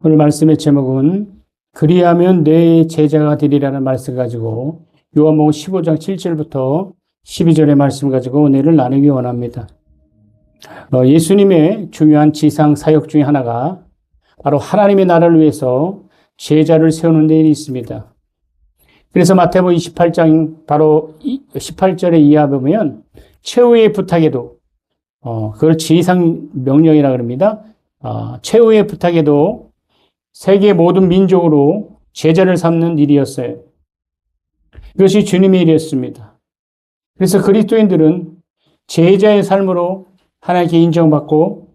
오늘 말씀의 제목은 그리하면 내 제자가 되리라는 말씀 가지고 요한복음 15장 7절부터 12절의 말씀 가지고 은혜를 나누기 원합니다. 예수님의 중요한 지상 사역 중에 하나가 바로 하나님의 나라를 위해서 제자를 세우는 데 있습니다. 그래서 마태복음 28장 바로 18절에 이하 보면 최후의 부탁에도 그걸 지상 명령이라고 합니다. 최후의 부탁에도 세계 모든 민족으로 제자를 삼는 일이었어요. 이것이 주님의 일이었습니다. 그래서 그리스도인들은 제자의 삶으로 하나님께 인정받고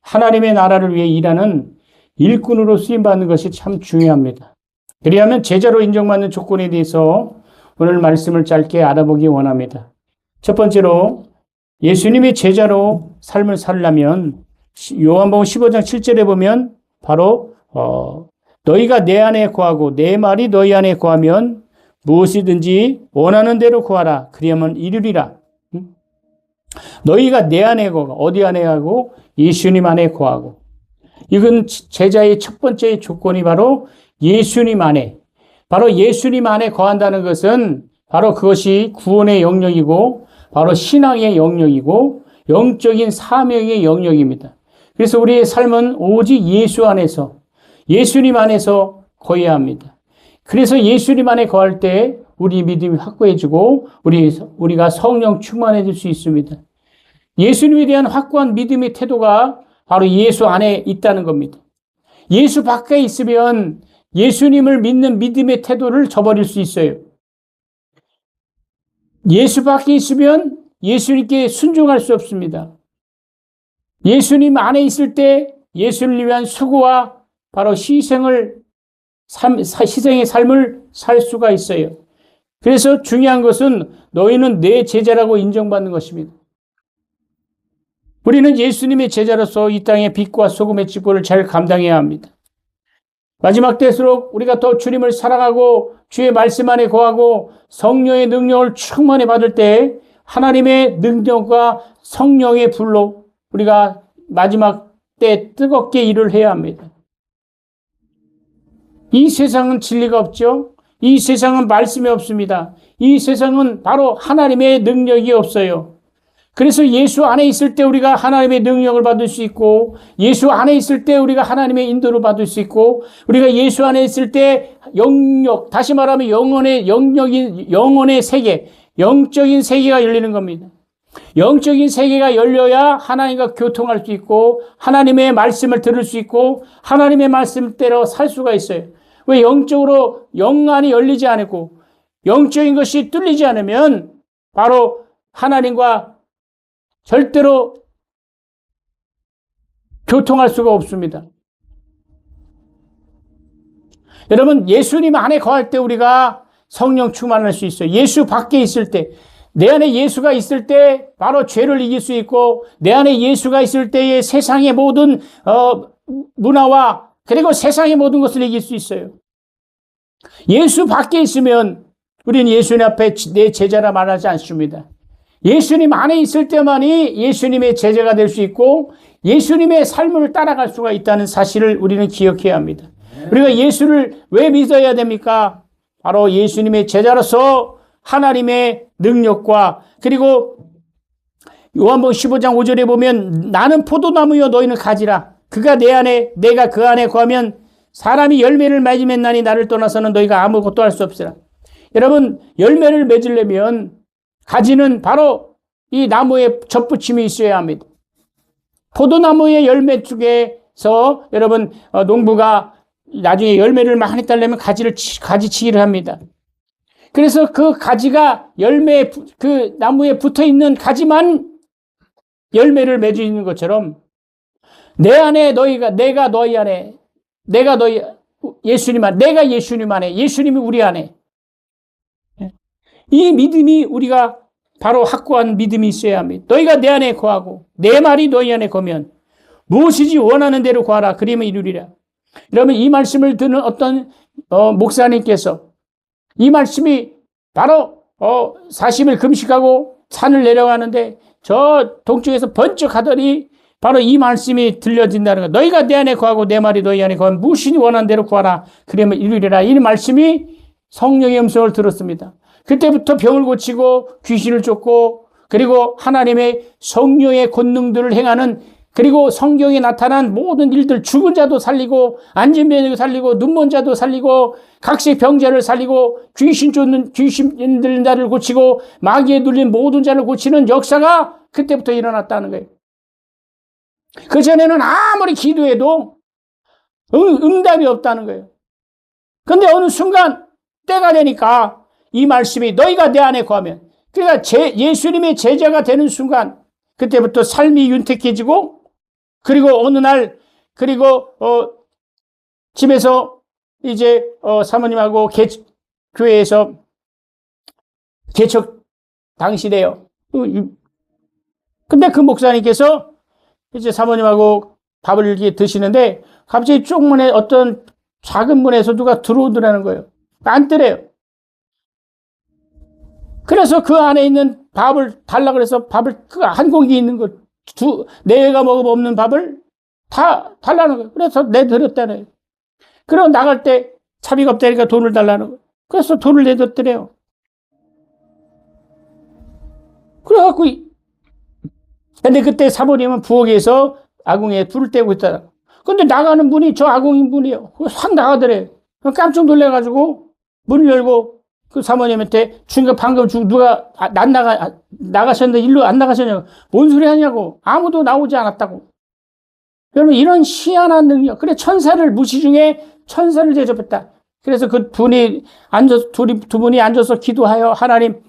하나님의 나라를 위해 일하는 일꾼으로 쓰임받는 것이 참 중요합니다. 그리하면 제자로 인정받는 조건에 대해서 오늘 말씀을 짧게 알아보기 원합니다. 첫 번째로 예수님의 제자로 삶을 살려면 요한복음 15장 7절에 보면 바로 너희가 내 안에 거하고 내 말이 너희 안에 거하면 무엇이든지 원하는 대로 구하라. 그리하면 이루리라. 너희가 내 안에 거하고 어디 안에 하고 예수님 안에 거하고 이건 제자의 첫 번째 조건이 바로 예수님 안에 바로 예수님 안에 거한다는 것은 바로 그것이 구원의 영역이고 바로 신앙의 영역이고 영적인 사명의 영역입니다. 그래서 우리의 삶은 오직 예수 안에서 예수님 안에서 거해야 합니다. 그래서 예수님 안에 거할 때 우리 믿음이 확고해지고 우리가 성령 충만해질 수 있습니다. 예수님에 대한 확고한 믿음의 태도가 바로 예수 안에 있다는 겁니다. 예수 밖에 있으면 예수님을 믿는 믿음의 태도를 저버릴 수 있어요. 예수 밖에 있으면 예수님께 순종할 수 없습니다. 예수님 안에 있을 때 예수를 위한 수고와 바로 희생의 삶을 살 수가 있어요. 그래서 중요한 것은 너희는 내 제자라고 인정받는 것입니다. 우리는 예수님의 제자로서 이 땅의 빛과 소금의 직분을 잘 감당해야 합니다. 마지막 때일수록 우리가 더 주님을 사랑하고 주의 말씀 안에 거하고 성령의 능력을 충만히 받을 때 하나님의 능력과 성령의 불로 우리가 마지막 때 뜨겁게 일을 해야 합니다. 이 세상은 진리가 없죠. 이 세상은 말씀이 없습니다. 이 세상은 바로 하나님의 능력이 없어요. 그래서 예수 안에 있을 때 우리가 하나님의 능력을 받을 수 있고 예수 안에 있을 때 우리가 하나님의 인도를 받을 수 있고 우리가 예수 안에 있을 때 영역, 다시 말하면 영혼의 세계, 영적인 세계가 열리는 겁니다. 영적인 세계가 열려야 하나님과 교통할 수 있고 하나님의 말씀을 들을 수 있고 하나님의 말씀대로 살 수가 있어요. 왜 영적으로 영안이 열리지 않고 영적인 것이 뚫리지 않으면 바로 하나님과 절대로 교통할 수가 없습니다. 여러분, 예수님 안에 거할 때 우리가 성령 충만할 수 있어요. 예수 밖에 있을 때, 내 안에 예수가 있을 때 바로 죄를 이길 수 있고 내 안에 예수가 있을 때의 세상의 모든 문화와 그리고 세상의 모든 것을 이길 수 있어요. 예수 밖에 있으면 우리는 예수님 앞에 내 제자라 말하지 않습니다. 예수님 안에 있을 때만이 예수님의 제자가 될 수 있고 예수님의 삶을 따라갈 수가 있다는 사실을 우리는 기억해야 합니다. 우리가 예수를 왜 믿어야 됩니까? 바로 예수님의 제자로서 하나님의 능력과 그리고 요한복음 15장 5절에 보면 나는 포도나무여 너희는 가지라. 그가 내 안에 내가 그 안에 거하면 사람이 열매를 맺으면나니 나를 떠나서는 너희가 아무것도 할 수 없으라. 여러분, 열매를 맺으려면 가지는 바로 이 나무에 접붙임이 있어야 합니다. 포도나무의 열매 쪽에서 여러분 농부가 나중에 열매를 많이 따려면 가지치기를 합니다. 그래서 그 가지가 그 나무에 붙어 있는 가지만 열매를 맺어 있는 것처럼 내 안에 내가 너희 안에 내가 너희 예수님 안에 내가 예수님 안에 예수님이 우리 안에 이 믿음이 우리가 바로 확고한 믿음이 있어야 합니다. 너희가 내 안에 거하고 내 말이 너희 안에 거면 무엇이지 원하는 대로 구하라. 그리면 이루리라. 여러분, 이 말씀을 듣는 어떤 목사님께서 이 말씀이 바로 40일 금식하고 산을 내려가는데 저 동쪽에서 번쩍 하더니 바로 이 말씀이 들려진다는 거. 너희가 내 안에 거하고 내 말이 너희 안에 거하면 무엇이니 원하는 대로 구하라. 그러면 이루리라. 이 말씀이 성령의 음성을 들었습니다. 그때부터 병을 고치고 귀신을 쫓고 그리고 하나님의 성령의 권능들을 행하는 그리고 성경에 나타난 모든 일들 죽은 자도 살리고 앉은 자도 살리고 눈먼 자도 살리고 각색 병자를 살리고 귀신 쫓는 귀신 들린 자를 고치고 마귀에 눌린 모든 자를 고치는 역사가 그때부터 일어났다는 거예요. 그전에는 아무리 기도해도 응답이 없다는 거예요. 그런데 어느 순간 때가 되니까 이 말씀이 너희가 내 안에 거하면 그러니까 예수님의 제자가 되는 순간 그때부터 삶이 윤택해지고 그리고 어느 날 그리고 집에서 이제 사모님하고 교회에서 개척 당시래요. 근데 그 목사님께서 이제 사모님하고 밥을 이렇게 드시는데 갑자기 쪽문에 어떤 작은 문에서 누가 들어오더라는 거예요. 앉더래요. 그래서 그 안에 있는 밥을 달라고 해서 밥을 그 한 공기 있는 거 내가 먹어보는 밥을 다 달라는 거예요. 그래서 내드렸다는 거예요. 그리고 나갈 때 차비가 없다니까 돈을 달라는 거예요. 그래서 돈을 내줬더래요. 그래갖고 근데 그때 사모님은 부엌에서 아궁이에 불을 떼고 있더라. 근데 나가는 분이 저 아궁인 분이에요. 확 나가더래요. 깜짝 놀래가지고 문을 열고 그 사모님한테 방금 누가 나가셨는데 일로 안 나가셨냐고. 뭔 소리 하냐고. 아무도 나오지 않았다고. 여러분 이런 희한한 능력. 그래 천사를 무시 중에 천사를 대접했다. 그래서 그 분이 두 분이 앉아서 기도하여 하나님.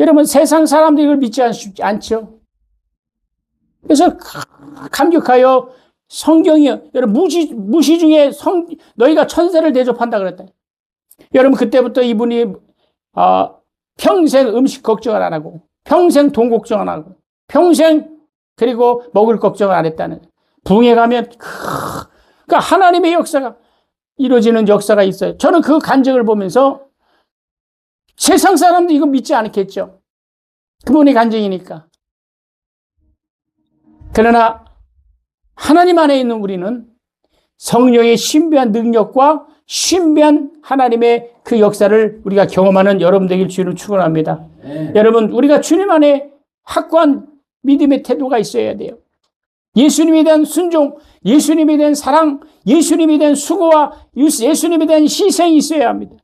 여러분 세상 사람들이 이걸 믿지 않죠. 그래서 감격하여 성경이요. 여러분 무시 중에 너희가 천사를 대접한다 그랬다. 여러분 그때부터 이분이 평생 음식 걱정을 안 하고 평생 돈 걱정 안 하고 평생 그리고 먹을 걱정을 안 했다는 부흥에 가면 그러니까 하나님의 역사가 이루어지는 역사가 있어요. 저는 그 간증을 보면서 세상 사람도 이거 믿지 않겠죠. 그분의 간증이니까. 그러나 하나님 안에 있는 우리는 성령의 신비한 능력과 신비한 하나님의 그 역사를 우리가 경험하는 여러분 되길 주를 축원합니다. 여러분 우리가 주님 안에 확고한 믿음의 태도가 있어야 돼요. 예수님에 대한 순종, 예수님에 대한 사랑, 예수님에 대한 수고와 예수님에 대한 희생이 있어야 합니다.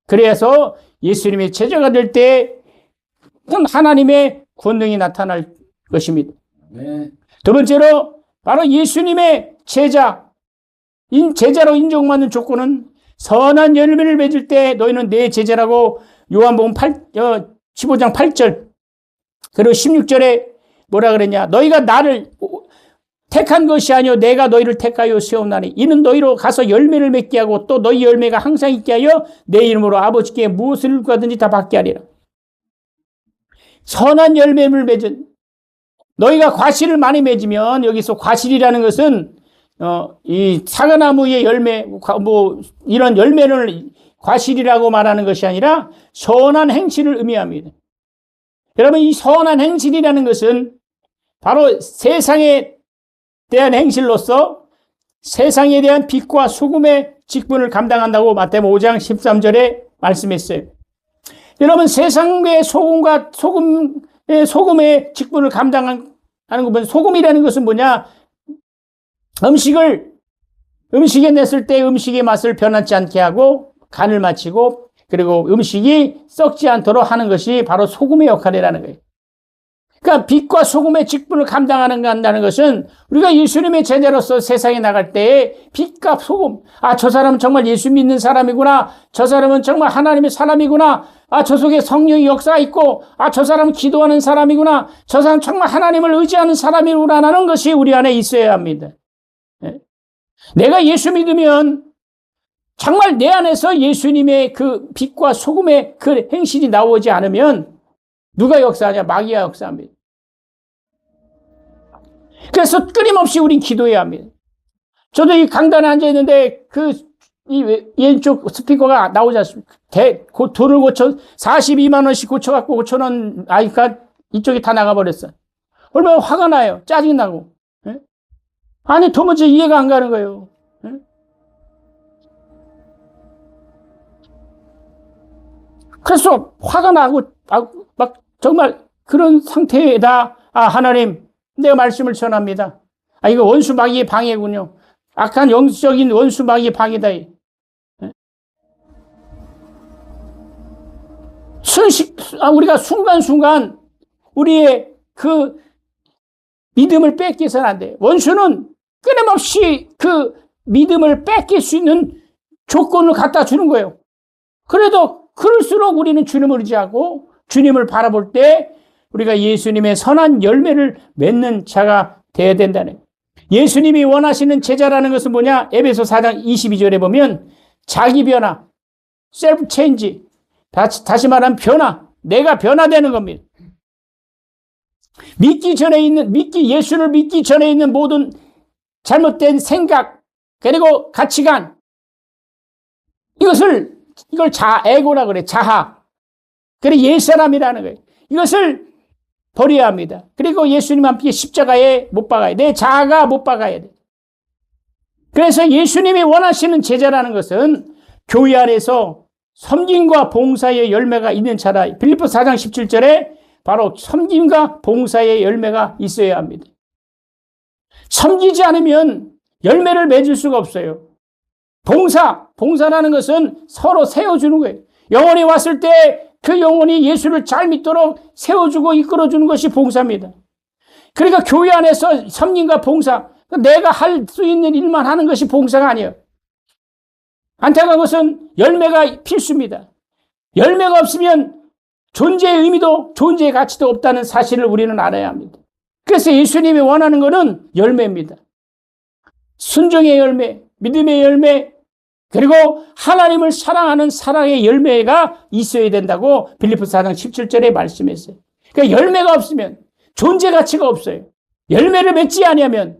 그래서 예수님의 제자가 될 때 하나님의 권능이 나타날 것입니다. 두 번째로 바로 예수님의 제자로 인정받는 조건은 선한 열매를 맺을 때 너희는 내 제자라고 요한복음 15장 8절 그리고 16절에 뭐라 그랬냐. 너희가 나를 택한 것이 아니요 내가 너희를 택하여 세웠나니 이는 너희로 가서 열매를 맺게 하고 또 너희 열매가 항상 있게 하여 내 이름으로 아버지께 무엇을 구하든지 다 받게 하리라. 선한 열매를 맺은 너희가 과실을 많이 맺으면 여기서 과실이라는 것은 이 사과나무의 열매 이런 열매를 과실이라고 말하는 것이 아니라 선한 행실을 의미합니다. 여러분 이 선한 행실이라는 것은 바로 세상에 대한 행실로서 세상에 대한 빛과 소금의 직분을 감당한다고 마태복음 5장 13절에 말씀했어요. 여러분 세상의 소금의 직분을 감당하는 것은 소금이라는 것은 뭐냐? 음식에 냈을 때 음식의 맛을 변하지 않게 하고 간을 맞추고 그리고 음식이 썩지 않도록 하는 것이 바로 소금의 역할이라는 거예요. 그러니까 빛과 소금의 직분을 감당한다는 것은 우리가 예수님의 제자로서 세상에 나갈 때에 빛과 소금, 저 사람은 정말 예수 믿는 사람이구나. 저 사람은 정말 하나님의 사람이구나. 저 속에 성령의 역사가 있고, 저 사람은 기도하는 사람이구나. 저 사람은 정말 하나님을 의지하는 사람이구나라는 것이 우리 안에 있어야 합니다. 내가 예수 믿으면 정말 내 안에서 예수님의 그 빛과 소금의 그 행실이 나오지 않으면 누가 역사하냐? 마귀가 역사합니다. 그래서 끊임없이 우린 기도해야 합니다. 저도 이 강단에 앉아있는데 이 왼쪽 스피커가 나오지 않습니까? 돈을 42만 원씩 고쳐갖고 5천 원 아이가 이쪽이 다 나가버렸어요. 얼마나 화가 나요. 짜증나고. 아니, 도무지 이해가 안 가는 거예요. 그래서 화가 나고, 막 정말 그런 상태에다, 하나님, 내 말씀을 전합니다. 이거 원수 마귀의 방해군요. 악한 영적인 원수 마귀의 방해다. 우리가 순간순간 우리의 그 믿음을 뺏기서는 안 돼요. 원수는 끊임없이 그 믿음을 뺏길 수 있는 조건을 갖다 주는 거예요. 그래도 그럴수록 우리는 주님을 의지하고 주님을 바라볼 때 우리가 예수님의 선한 열매를 맺는 자가 되어야 된다는 거예요. 예수님이 원하시는 제자라는 것은 뭐냐? 에베소 4장 22절에 보면 자기 변화, 셀프 체인지, 다시 말하면 변화, 내가 변화되는 겁니다. 예수를 믿기 전에 있는 모든 잘못된 생각, 그리고 가치관, 이걸 에고라 그래, 자하. 그래, 옛사람이라는 거예요. 이것을 버려야 합니다. 그리고 예수님 함께 십자가에 못 박아야 돼. 내 자아가 못 박아야 돼. 그래서 예수님이 원하시는 제자라는 것은 교회 안에서 섬김과 봉사의 열매가 있는 자라. 빌립보서 4장 17절에 바로 섬김과 봉사의 열매가 있어야 합니다. 섬기지 않으면 열매를 맺을 수가 없어요. 봉사라는 것은 서로 세워주는 거예요. 영혼이 왔을 때 그 영혼이 예수를 잘 믿도록 세워주고 이끌어주는 것이 봉사입니다. 그러니까 교회 안에서 섬김과 봉사, 내가 할 수 있는 일만 하는 것이 봉사가 아니에요. 안타까운 것은 열매가 필수입니다. 열매가 없으면 존재의 의미도 존재의 가치도 없다는 사실을 우리는 알아야 합니다. 그래서 예수님이 원하는 것은 열매입니다. 순종의 열매, 믿음의 열매, 그리고 하나님을 사랑하는 사랑의 열매가 있어야 된다고 빌립보서 4장 17절에 말씀했어요. 그러니까 열매가 없으면 존재 가치가 없어요. 열매를 맺지 아니하면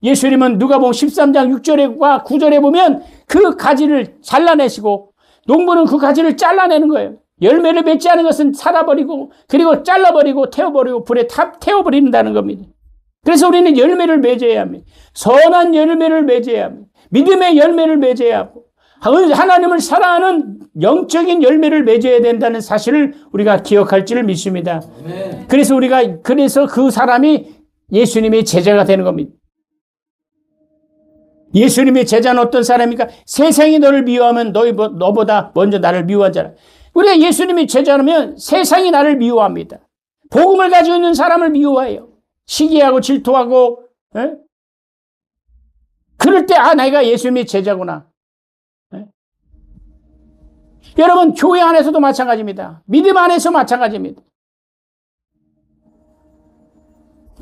예수님은 누가복음 13장 6절과 9절에 보면 그 가지를 잘라내시고 농부는 그 가지를 잘라내는 거예요. 열매를 맺지 않은 것은 살아버리고 그리고 잘라버리고 태워버리고 불에 태워버린다는 겁니다. 그래서 우리는 열매를 맺어야 합니다. 선한 열매를 맺어야 합니다. 믿음의 열매를 맺어야 하고 하나님을 사랑하는 영적인 열매를 맺어야 된다는 사실을 우리가 기억할 줄 믿습니다. 그래서 그 사람이 예수님의 제자가 되는 겁니다. 예수님의 제자는 어떤 사람입니까? 세상이 너를 미워하면 너보다 먼저 나를 미워한 자라. 우리가 예수님의 제자라면 세상이 나를 미워합니다. 복음을 가지고 있는 사람을 미워해요. 시기하고 질투하고, 그럴 때, 내가 예수님의 제자구나. 여러분, 교회 안에서도 마찬가지입니다. 믿음 안에서 마찬가지입니다.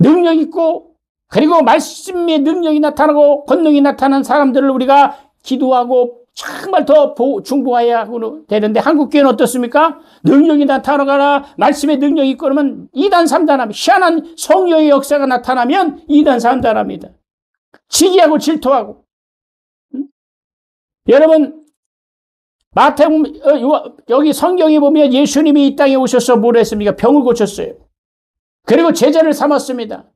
능력 있고, 그리고 말씀의 능력이 나타나고, 권능이 나타난 사람들을 우리가 기도하고, 정말 더 중보해야 되는데, 한국교회는 어떻습니까? 능력이 나타나거나, 말씀의 능력이 있고, 그러면 2단, 3단 합니다. 희한한 성령의 역사가 나타나면 2단, 3단 합니다. 시기하고 질투하고. 여러분, 마태복음 여기 성경에 보면 예수님이 이 땅에 오셔서 뭘 했습니까? 병을 고쳤어요. 그리고 제자를 삼았습니다.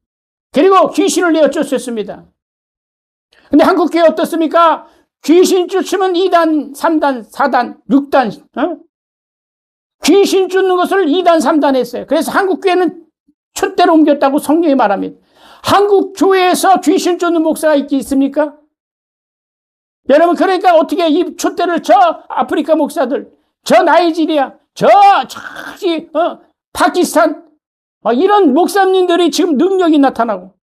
그리고 귀신을 내어 쫓았습니다. 근데 한국교회 어떻습니까? 귀신 쫓으면 2단, 3단, 4단, 6단, 귀신 쫓는 것을 2단, 3단 했어요. 그래서 한국교회는 촛대로 옮겼다고 성경이 말합니다. 한국 교회에서 귀신 쫓는 목사가 있습니까? 여러분, 그러니까 어떻게 이 촛대를 저 아프리카 목사들, 저 나이지리아, 파키스탄, 이런 목사님들이 지금 능력이 나타나고,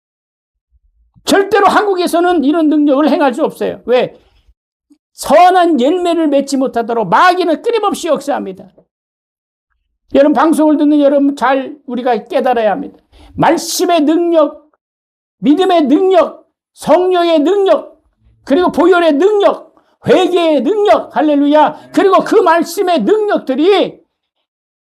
절대로 한국에서는 이런 능력을 행할 수 없어요. 왜? 선한 열매를 맺지 못하도록 마귀는 끊임없이 역사합니다. 여러분, 방송을 듣는 여러분 우리가 깨달아야 합니다. 말씀의 능력, 믿음의 능력, 성령의 능력, 그리고 보혈의 능력, 회개의 능력, 할렐루야. 그리고 그 말씀의 능력들이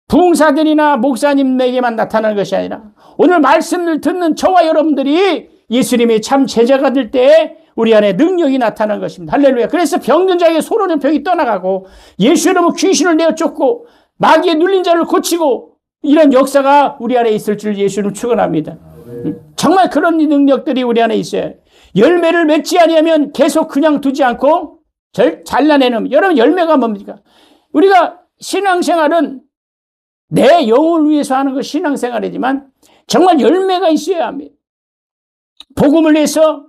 부흥사들이나 목사님에게만 나타나는 것이 아니라 오늘 말씀을 듣는 저와 여러분들이 예수님의 참 제자가 될 때 우리 안에 능력이 나타나는 것입니다. 할렐루야. 그래서 병든 자에게 소로는 병이 떠나가고 예수 이름으로 귀신을 내어 쫓고 마귀에 눌린 자를 고치고 이런 역사가 우리 안에 있을 줄 예수는 축원합니다. 정말 그런 능력들이 우리 안에 있어요. 열매를 맺지 아니하면 계속 그냥 두지 않고 잘라내는, 여러분 열매가 뭡니까? 우리가 신앙생활은 내 영혼을 위해서 하는 것 신앙생활이지만 정말 열매가 있어야 합니다. 복음을 위해서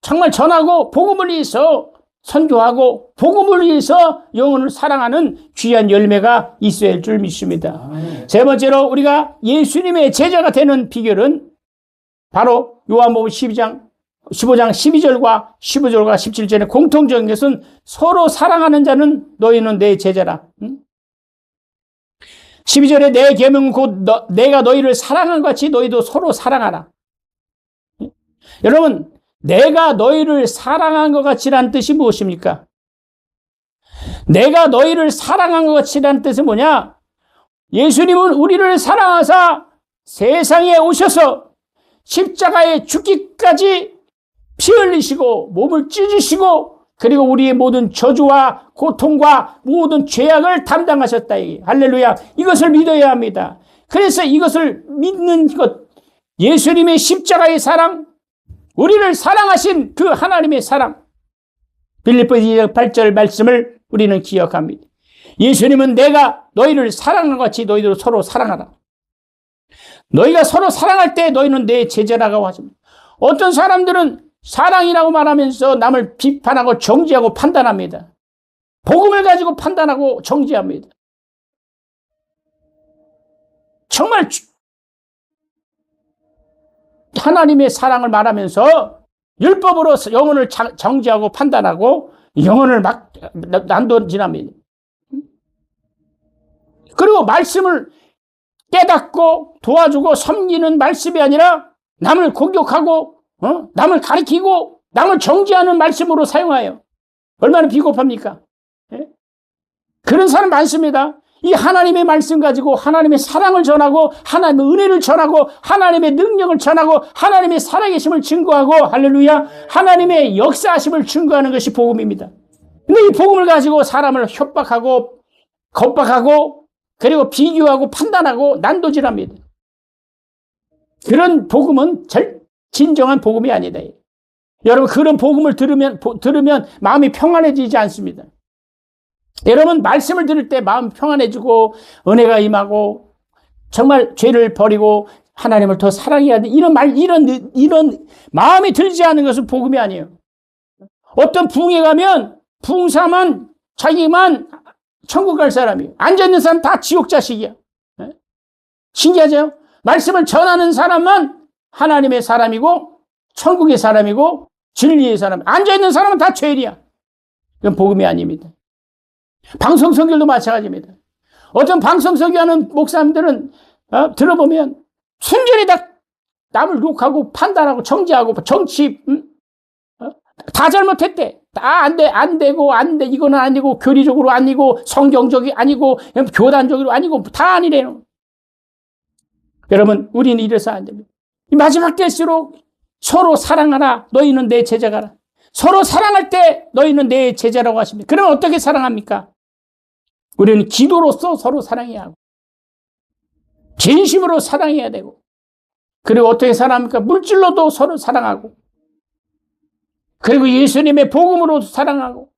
정말 전하고, 복음을 위해서 선교하고, 복음을 위해서 영혼을 사랑하는 귀한 열매가 있어야 할 줄 믿습니다. 세 번째로 우리가 예수님의 제자가 되는 비결은 바로 요한복음 15장 12절과 15절과 17절의 공통적인 것은 서로 사랑하는 자는 너희는 내 제자라. 12절에 내 계명은 곧 내가 너희를 사랑한 것 같이 너희도 서로 사랑하라. 여러분, 내가 너희를 사랑한 것 같이란 뜻이 무엇입니까? 내가 너희를 사랑한 것 같이란 뜻은 뭐냐? 예수님은 우리를 사랑하사 세상에 오셔서 십자가에 죽기까지 피 흘리시고 몸을 찢으시고, 그리고 우리의 모든 저주와 고통과 모든 죄악을 담당하셨다. 할렐루야. 이것을 믿어야 합니다. 그래서 이것을 믿는 것, 예수님의 십자가의 사랑, 우리를 사랑하신 그 하나님의 사랑, 빌립보서 2장 8절 말씀을 우리는 기억합니다. 예수님은 내가 너희를 사랑한 것 같이 너희도 서로 사랑하라. 너희가 서로 사랑할 때 너희는 내 제자라고 하십니다. 어떤 사람들은 사랑이라고 말하면서 남을 비판하고 정죄하고 판단합니다. 복음을 가지고 판단하고 정죄합니다. 정말 하나님의 사랑을 말하면서 율법으로 영혼을 정죄하고 판단하고 영혼을 막 난도질합니다. 그리고 말씀을 깨닫고 도와주고 섬기는 말씀이 아니라 남을 공격하고 남을 가리키고 남을 정죄하는 말씀으로 사용하여 얼마나 비겁합니까? 예? 그런 사람 많습니다. 이 하나님의 말씀 가지고 하나님의 사랑을 전하고 하나님의 은혜를 전하고 하나님의 능력을 전하고 하나님의 살아계심을 증거하고, 할렐루야, 하나님의 역사하심을 증거하는 것이 복음입니다. 근데 이 복음을 가지고 사람을 협박하고 겁박하고 그리고 비교하고 판단하고 난도질합니다. 그런 복음은 진정한 복음이 아니다. 여러분, 그런 복음을 들으면 마음이 평안해지지 않습니다. 여러분, 말씀을 들을 때 마음 평안해지고 은혜가 임하고 정말 죄를 버리고 하나님을 더 사랑해야 돼. 이런 마음이 들지 않은 것은 복음이 아니에요. 어떤 부흥에 가면 부흥사만 자기만 천국 갈 사람이에요. 앉아있는 사람 다 지옥 자식이야. 신기하죠? 말씀을 전하는 사람만 하나님의 사람이고 천국의 사람이고 진리의 사람. 앉아있는 사람은 다 죄인이야. 이건 복음이 아닙니다. 방송 선교도 마찬가지입니다. 어떤 방송 선교하는 목사님들은 들어보면 순전히 다 남을 욕하고 판단하고 정죄하고 정치 다 잘못했대. 다 안 되고 이거는 아니고 교리적으로 아니고 성경적이 아니고 교단적으로 아니고 다 아니래요. 여러분, 우리는 이래서 안 됩니다. 이 마지막 때일수록 서로 사랑하라. 너희는 내 제자가라. 서로 사랑할 때 너희는 내 제자라고 하십니다. 그러면 어떻게 사랑합니까? 우리는 기도로서 서로 사랑해야 하고 진심으로 사랑해야 되고, 그리고 어떻게 사랑합니까? 물질로도 서로 사랑하고, 그리고 예수님의 복음으로 사랑하고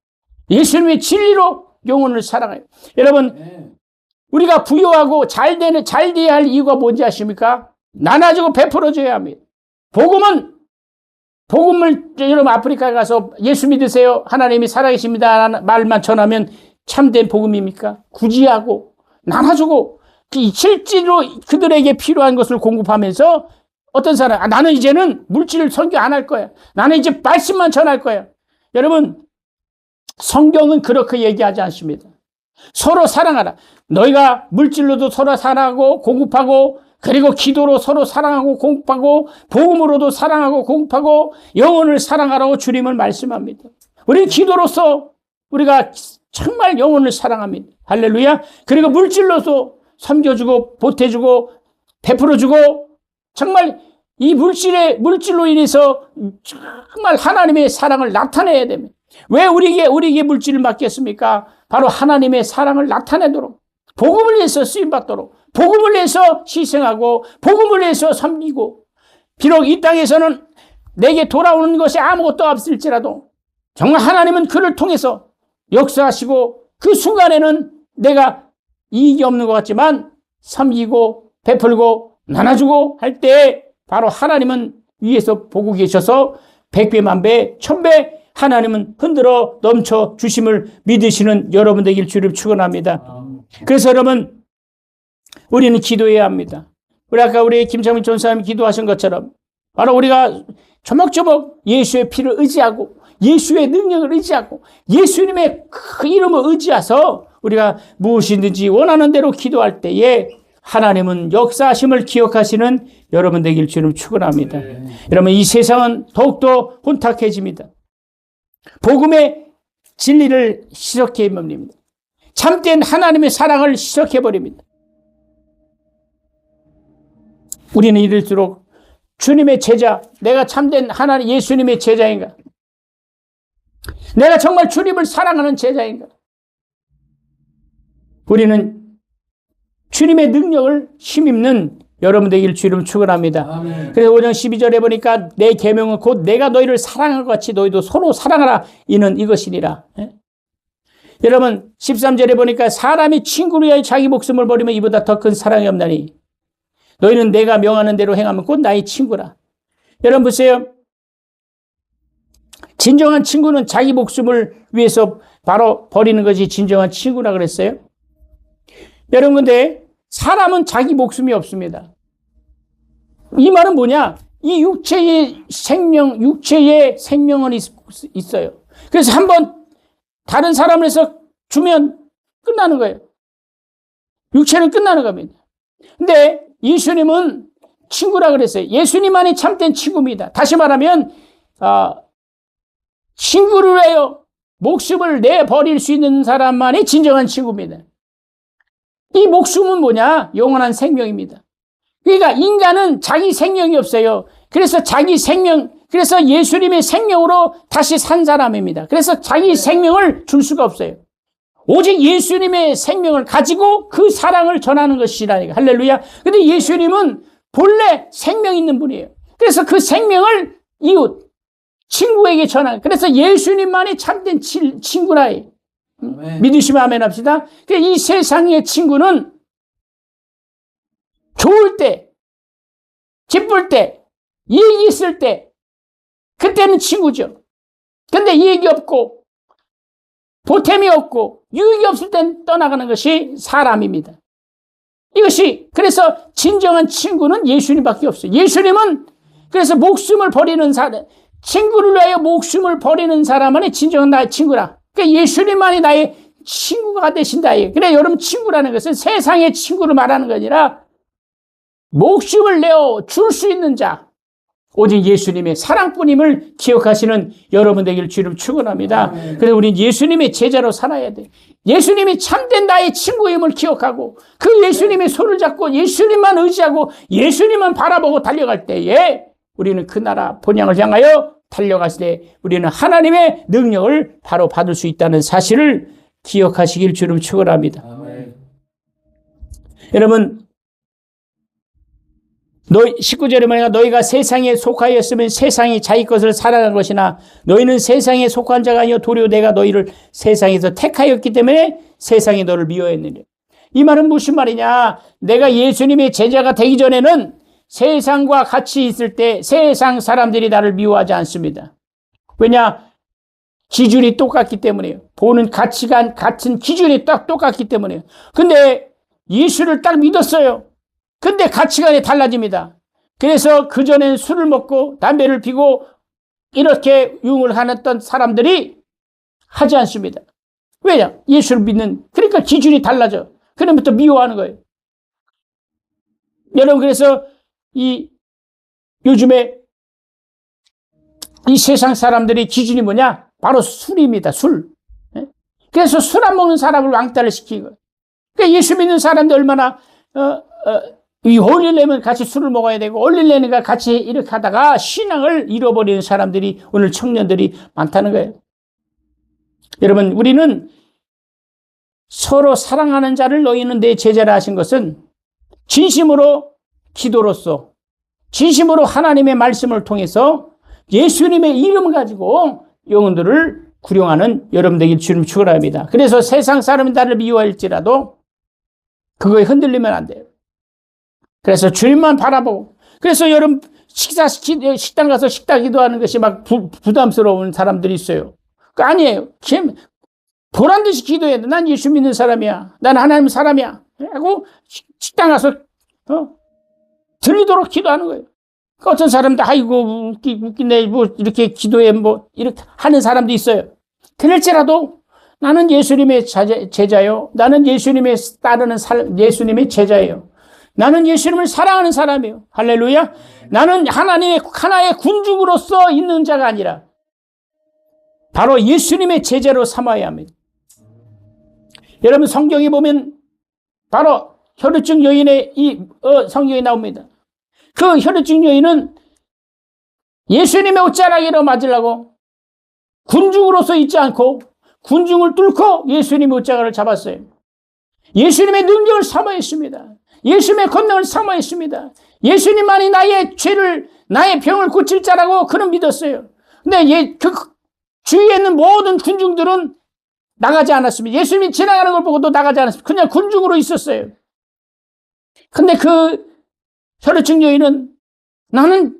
예수님의 진리로 영혼을 사랑해요. 여러분, 우리가 부유하고 잘 돼야 할 이유가 뭔지 아십니까? 나눠주고 베풀어줘야 합니다. 복음을 여러분 아프리카에 가서 예수 믿으세요, 하나님이 살아계십니다 말만 전하면 참된 복음입니까? 구제하고 나눠주고 실제로 그들에게 필요한 것을 공급하면서 어떤 사람, 나는 이제는 물질을 선교 안 할 거야. 나는 이제 말씀만 전할 거야. 여러분, 성경은 그렇게 얘기하지 않습니다. 서로 사랑하라. 너희가 물질로도 서로 사랑하고 공급하고, 그리고 기도로 서로 사랑하고 공급하고, 복음으로도 사랑하고 공급하고, 영혼을 사랑하라고 주님은 말씀합니다. 우리는 기도로서 우리가 정말 영혼을 사랑합니다. 할렐루야. 그리고 물질로서 섬겨주고 보태주고 베풀어주고, 정말 이 물질로 인해서 정말 하나님의 사랑을 나타내야 됩니다. 왜 우리에게 물질을 맡겼습니까? 바로 하나님의 사랑을 나타내도록, 복음을 위해서 쓰임받도록, 복음을 위해서 희생하고 복음을 위해서 섬기고, 비록 이 땅에서는 내게 돌아오는 것이 아무것도 없을지라도 정말 하나님은 그를 통해서 역사하시고 그 순간에는 내가 이익이 없는 것 같지만 섬기고 베풀고 나눠주고 할 때 바로 하나님은 위에서 보고 계셔서 100배, 만배, 1000배 하나님은 흔들어 넘쳐 주심을 믿으시는 여러분 되길 주를 축원합니다. 그래서 여러분 우리는 기도해야 합니다. 우리 아까 우리 김창민 전사님이 기도하신 것처럼 바로 우리가 조목조목 예수의 피를 의지하고 예수의 능력을 의지하고 예수님의 그 이름을 의지해서 우리가 무엇이든지 원하는 대로 기도할 때에 하나님은 역사하심을 기억하시는 여러분 되길 주님 축원합니다. 여러분 이 세상은 더욱더 혼탁해집니다. 복음의 진리를 시석해 버립니다. 참된 하나님의 사랑을 시석해 버립니다. 우리는 이럴수록 주님의 제자, 내가 참된 하나님 예수님의 제자인가? 내가 정말 주님을 사랑하는 제자인가? 우리는 주님의 능력을 힘입는 여러분 되길 주님 축원합니다. 그래서 5장 12절에 보니까 내 계명은 곧 내가 너희를 사랑한 것 같이 너희도 서로 사랑하라 이는 이것이니라. 예? 여러분 13절에 보니까 사람이 친구를 위하여 자기 목숨을 버리면 이보다 더 큰 사랑이 없나니 너희는 내가 명하는 대로 행하면 곧 나의 친구라. 여러분 보세요. 진정한 친구는 자기 목숨을 위해서 바로 버리는 것이 진정한 친구라 그랬어요. 여러분 근데 사람은 자기 목숨이 없습니다. 이 말은 뭐냐? 이 육체의 생명은 있어요. 그래서 한번 다른 사람을 해서 주면 끝나는 거예요. 육체는 끝나는 겁니다. 근데 예수님은 친구라 그랬어요. 예수님만이 참된 친구입니다. 다시 말하면 친구를 해요. 목숨을 내버릴 수 있는 사람만이 진정한 친구입니다. 이 목숨은 뭐냐? 영원한 생명입니다. 그러니까 인간은 자기 생명이 없어요. 그래서 그래서 예수님의 생명으로 다시 산 사람입니다. 그래서 자기 생명을 줄 수가 없어요. 오직 예수님의 생명을 가지고 그 사랑을 전하는 것이라니까. 할렐루야. 근데 예수님은 본래 생명 있는 분이에요. 그래서 그 생명을 이웃, 친구에게 전하는. 그래서 예수님만이 참된 친구라 해요. 믿으시면 아멘 합시다. 이 세상의 친구는 좋을 때, 기쁠 때, 이익이 있을 때, 그때는 친구죠. 근데 이익이 없고, 보탬이 없고, 유익이 없을 땐 떠나가는 것이 사람입니다. 그래서 진정한 친구는 예수님밖에 없어요. 예수님은 그래서 목숨을 버리는 사람, 친구를 위하여 목숨을 버리는 사람만이 진정한 나의 친구라. 그러니까 예수님만이 나의 친구가 되신다. 그래, 여러분 친구라는 것은 세상의 친구를 말하는 게 아니라 목숨을 내어 줄 수 있는 자, 오직 예수님의 사랑뿐임을 기억하시는 여러분 되길 주님 축원합니다. 그래서 우리는 예수님의 제자로 살아야 돼. 예수님이 참된 나의 친구임을 기억하고 그 예수님의 손을 잡고 예수님만 의지하고 예수님만 바라보고 달려갈 때에 우리는 그 나라 본향을 향하여 달려갔을 때 우리는 하나님의 능력을 바로 받을 수 있다는 사실을 기억하시길 주님 축원합니다. 여러분 19절에 말하면 너희가 세상에 속하였으면 세상이 자기 것을 사랑한 것이나 너희는 세상에 속한 자가 아니요 도리어 내가 너희를 세상에서 택하였기 때문에 세상이 너를 미워했느니라. 이 말은 무슨 말이냐? 내가 예수님의 제자가 되기 전에는 세상과 같이 있을 때 세상 사람들이 나를 미워하지 않습니다. 왜냐? 기준이 똑같기 때문에요. 보는 가치관, 같은 기준이 딱 똑같기 때문에요. 근데 예수를 딱 믿었어요. 근데 가치관이 달라집니다. 그래서 그전엔 술을 먹고 담배를 피고 이렇게 유흥을 하던 사람들이 하지 않습니다. 왜냐? 예수를 믿는, 그러니까 기준이 달라져. 그러면부터 미워하는 거예요. 여러분, 그래서 요즘에 이 세상 사람들이 기준이 뭐냐? 바로 술입니다. 술. 그래서 술 안 먹는 사람을 왕따를 시키는 거예요. 그러니까 예수 믿는 사람들 얼마나 올리려면 같이 술을 먹어야 되고 올리려니까 같이 이렇게 하다가 신앙을 잃어버리는 사람들이 오늘 청년들이 많다는 거예요. 여러분, 우리는 서로 사랑하는 자를 너희는 내 제자라 하신 것은 진심으로 기도로서 진심으로 하나님의 말씀을 통해서 예수님의 이름을 가지고 영혼들을 구령하는 여러분 되길 주님 축원합니다. 그래서 세상 사람이 나를 미워할지라도 그거에 흔들리면 안 돼요. 그래서 주님만 바라보고, 그래서 여러분 식당 가서 식당 기도하는 것이 막 부담스러운 사람들이 있어요. 그 아니에요. 보란 듯이 기도해야 돼. 난 예수 믿는 사람이야. 난 하나님 사람이야. 하고 식당 가서 들리도록 기도하는 거예요. 어떤 사람들 아이고 웃기네 뭐 이렇게 기도해 뭐 이렇게 하는 사람도 있어요. 그럴지라도 나는 예수님의 제자요. 나는 예수님의 따르는 예수님의 제자예요. 나는 예수님을 사랑하는 사람이에요. 할렐루야. 나는 하나의 군중으로서 있는 자가 아니라 바로 예수님의 제자로 삼아야 합니다. 여러분 성경에 보면 바로 혈루증 여인의 성경에 나옵니다. 그 혈루증 여인은 예수님의 옷자락으로 맞으려고 군중으로서 있지 않고 군중을 뚫고 예수님의 옷자락을 잡았어요. 예수님의 능력을 사모했습니다. 예수님의 권능을 사모했습니다. 예수님만이 나의 병을 고칠 자라고 그는 믿었어요. 근데 그 주위에 있는 모든 군중들은 나가지 않았습니다. 예수님이 지나가는 걸 보고도 나가지 않았습니다. 그냥 군중으로 있었어요. 근데 그 혈루증 여인은 나는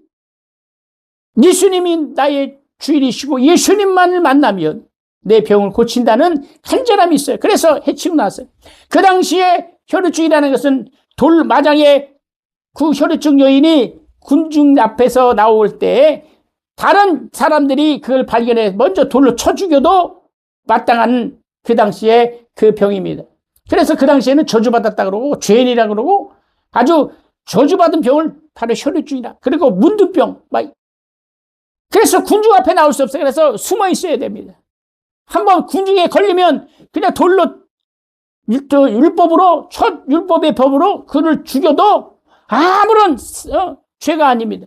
예수님이 나의 주인이시고 예수님만을 만나면 내 병을 고친다는 간절함이 있어요. 그래서 해치고 나왔어요. 그 당시에 혈루증이라는 것은 돌마장에 그 혈루증 여인이 군중 앞에서 나올 때 다른 사람들이 그걸 발견해 먼저 돌로 쳐 죽여도 마땅한 그 당시에 그 병입니다. 그래서 그 당시에는 저주받았다 그러고 죄인이라 그러고 아주 저주받은 병을 바로 혈루증이라. 그리고 문둥병. 그래서 군중 앞에 나올 수 없어요. 그래서 숨어 있어야 됩니다. 한번 군중에 걸리면 그냥 돌로 율법의 법으로 그를 죽여도 아무런 죄가 아닙니다.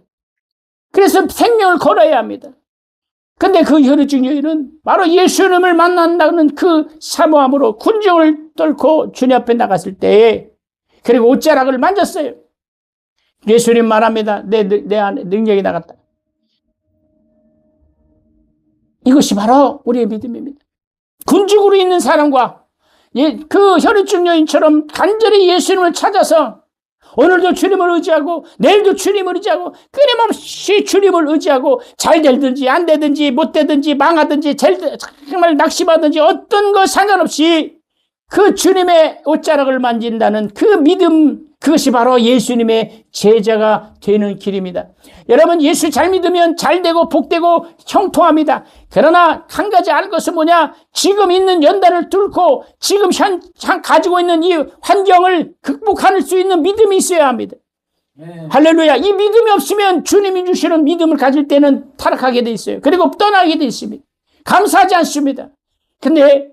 그래서 생명을 걸어야 합니다. 근데 그 혈루증 여인은 바로 예수님을 만난다는 그 사모함으로 군중을 뚫고 주님 앞에 나갔을 때에 그리고 옷자락을 만졌어요. 예수님 말합니다. 내 안에 능력이 나갔다. 이것이 바로 우리의 믿음입니다. 군중으로 있는 사람과 그 혈루증 여인처럼 간절히 예수님을 찾아서 오늘도 주님을 의지하고 내일도 주님을 의지하고 끊임없이 주님을 의지하고 잘 되든지 안 되든지 못 되든지 망하든지 정말 낙심하든지 어떤 거 상관없이 그 주님의 옷자락을 만진다는 그 믿음, 그것이 바로 예수님의 제자가 되는 길입니다. 여러분 예수 잘 믿으면 잘 되고 복되고 형통합니다. 그러나 한 가지 알 것은 뭐냐? 지금 있는 연단을 뚫고 지금 가지고 있는 이 환경을 극복할 수 있는 믿음이 있어야 합니다. 네. 할렐루야. 이 믿음이 없으면 주님이 주시는 믿음을 가질 때는 타락하게 돼 있어요. 그리고 떠나게 돼 있습니다. 감사하지 않습니다. 근데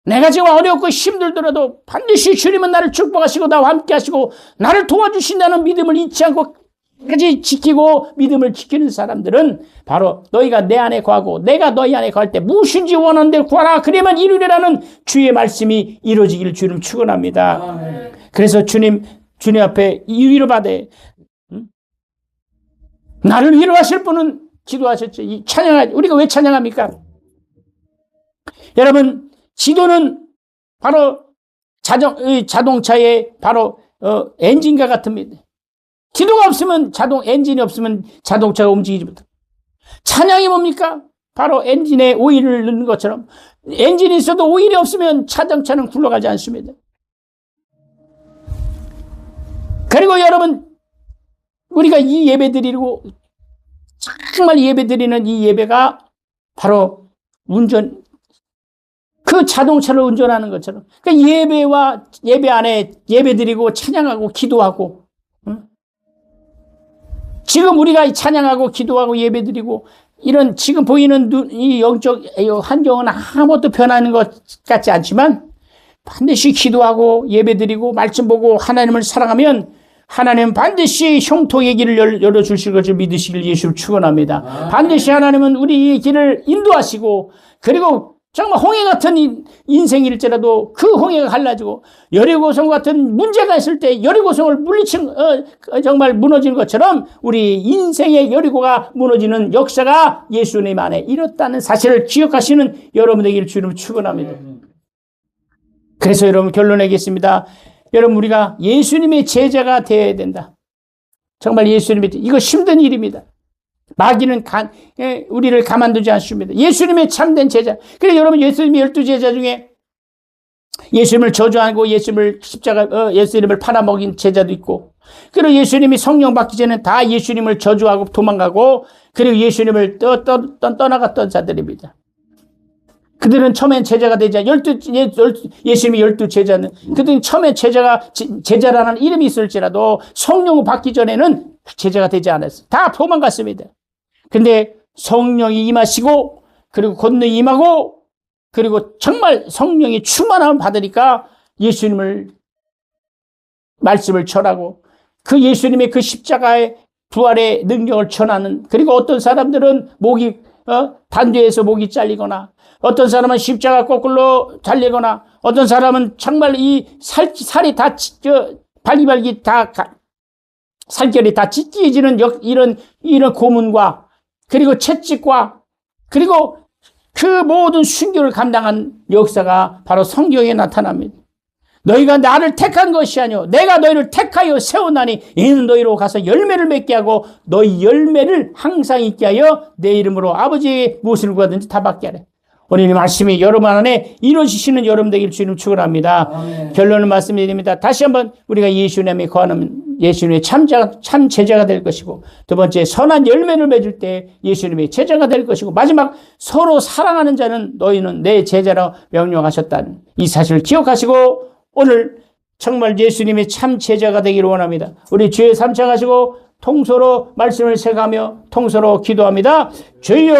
내가 지금 어렵고 힘들더라도 반드시 주님은 나를 축복하시고 나와 함께 하시고 나를 도와주신다는 믿음을 잊지 않고 끝까지 지키고 믿음을 지키는 사람들은 바로 너희가 내 안에 거하고 내가 너희 안에 거할 때 무엇인지 원하는 대로 구하라 그래야만 이루리라는 주의 말씀이 이루어지기를 주님 축원합니다. 그래서 주님 앞에 위로받에 나를 위로하실 분은 기도하셨죠. 우리가 왜 찬양합니까? 여러분 기도는 바로 자동차의 바로 엔진과 같습니다. 기도가 없으면 엔진이 없으면 자동차가 움직이지 못합니다. 찬양이 뭡니까? 바로 엔진에 오일을 넣는 것처럼 엔진이 있어도 오일이 없으면 자동차는 굴러가지 않습니다. 그리고 여러분 우리가 이 예배 드리고 정말 예배 드리는 이 예배가 바로 그 자동차를 운전하는 것처럼 그러니까 예배 안에 예배 드리고 찬양하고 기도하고 지금 우리가 찬양하고 기도하고 예배 드리고 이런 지금 보이는 이 영적 환경은 아무것도 변하는 것 같지 않지만 반드시 기도하고 예배 드리고 말씀 보고 하나님을 사랑하면 하나님은 반드시 형통의 길을 열어주실 것을 믿으시길 예수를 축원합니다. 반드시 하나님은 우리의 길을 인도하시고 그리고 정말 홍해 같은 인생일지라도 그 홍해가 갈라지고 여리고성 같은 문제가 있을 때 여리고성을 물리친 정말 무너지는 것처럼 우리 인생의 여리고가 무너지는 역사가 예수님 안에 이뤘다는 사실을 기억하시는 여러분 되기를 주님 축원합니다. 그래서 여러분 결론 내겠습니다. 여러분 우리가 예수님의 제자가 되어야 된다. 정말 예수님의 이거 힘든 일입니다. 마귀는 우리를 가만두지 않습니다. 예수님의 참된 제자. 그래 여러분 예수님의 12제자 중에 예수님을 저주하고 예수님을 팔아먹인 제자도 있고, 그리고 예수님이 성령 받기 전에 다 예수님을 저주하고 도망가고, 그리고 예수님을 떠나갔던 자들입니다. 그들은 처음엔 제자가 되지 예수님이 12제자는 그들은 처음엔 제자라는 이름이 있을지라도 성령을 받기 전에는 제자가 되지 않았어요. 다 도망갔습니다. 근데 성령이 임하시고 그리고 권능이 임하고 그리고 정말 성령이 충만함을 받으니까 예수님을 말씀을 전하고 그 예수님의 그 십자가의 부활의 능력을 전하는, 그리고 어떤 사람들은 단죄에서 목이 잘리거나, 어떤 사람은 십자가 거꾸로 잘리거나, 어떤 사람은 정말 이 살이 다 발기발기 다 살결이 다 찢어지는 이런 고문과 그리고 채찍과 그리고 그 모든 순교를 감당한 역사가 바로 성경에 나타납니다. 너희가 나를 택한 것이 아니오 내가 너희를 택하여 세우나니 이는 너희로 가서 열매를 맺게 하고 너희 열매를 항상 있게 하여 내 이름으로 아버지의 무엇을 구하든지 다 받게 하래. 오늘 이 말씀이 여러분 안에 이루어지시는 여러분 되기를 주님 축원합니다. 결론을 말씀드립니다. 다시 한번 우리가 예수님에 거하는 예수님의 참 제자가 될 것이고, 두 번째 선한 열매를 맺을 때 예수님의 제자가 될 것이고, 마지막 서로 사랑하는 자는 너희는 내 제자라 명령하셨다는 이 사실을 기억하시고 오늘 정말 예수님의 참 제자가 되기를 원합니다. 우리 주의 삼창하시고 통서로 말씀을 새가며 통서로 기도합니다. 주여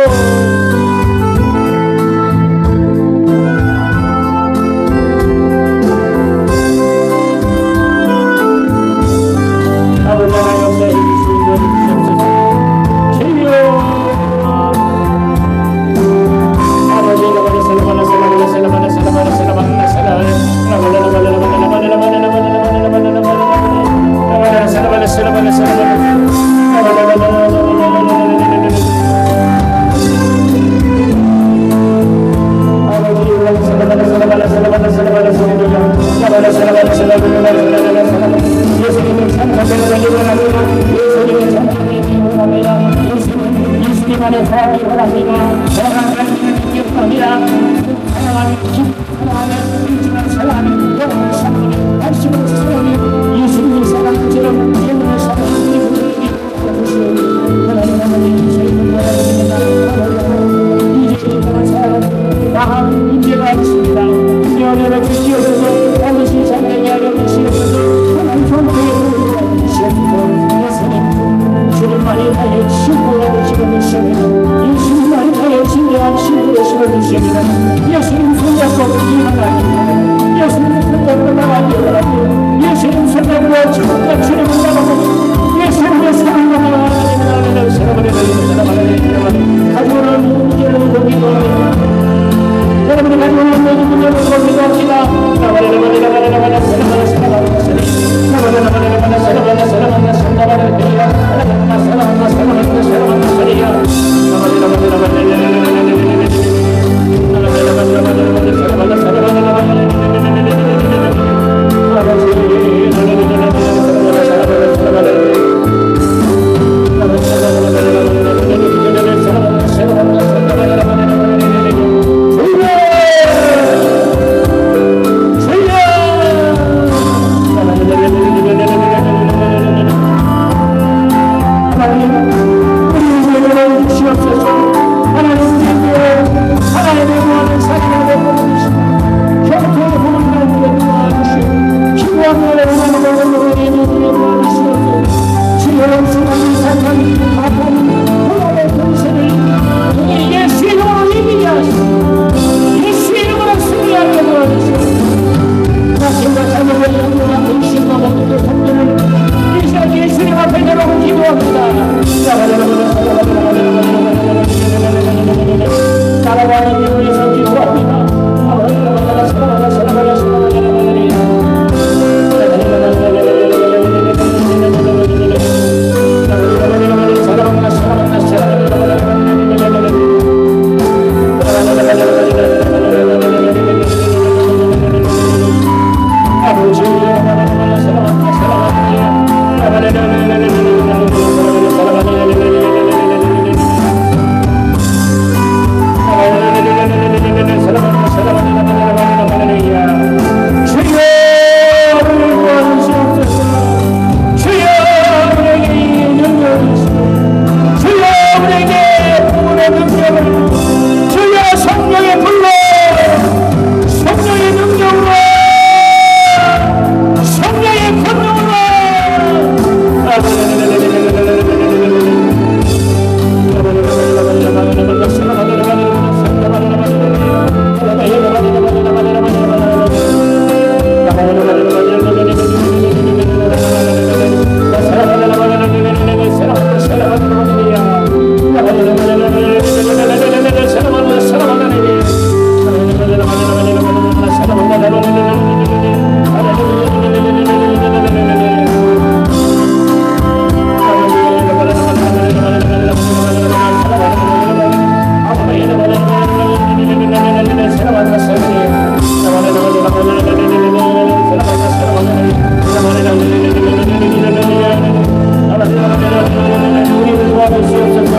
우리를 도와주시옵소서.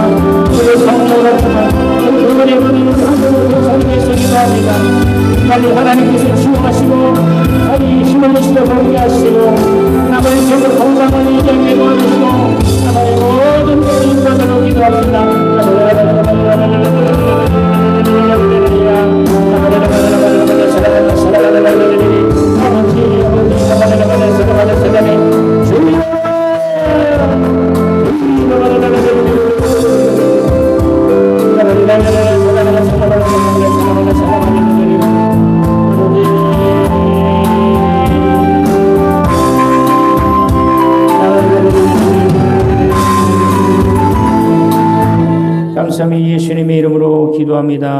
우리의 성령을 그분의 하나님의 성령에서 기도합니다. 빨리 하나님께서 치유하시고 빨리 힘을 주시고 공개하시고 나머지 세계 건강을 이겨내게 도와주시고 나머지 모든 인간으로 기도합니다. 감사합니다. 예수님의 이름으로 기도합니다.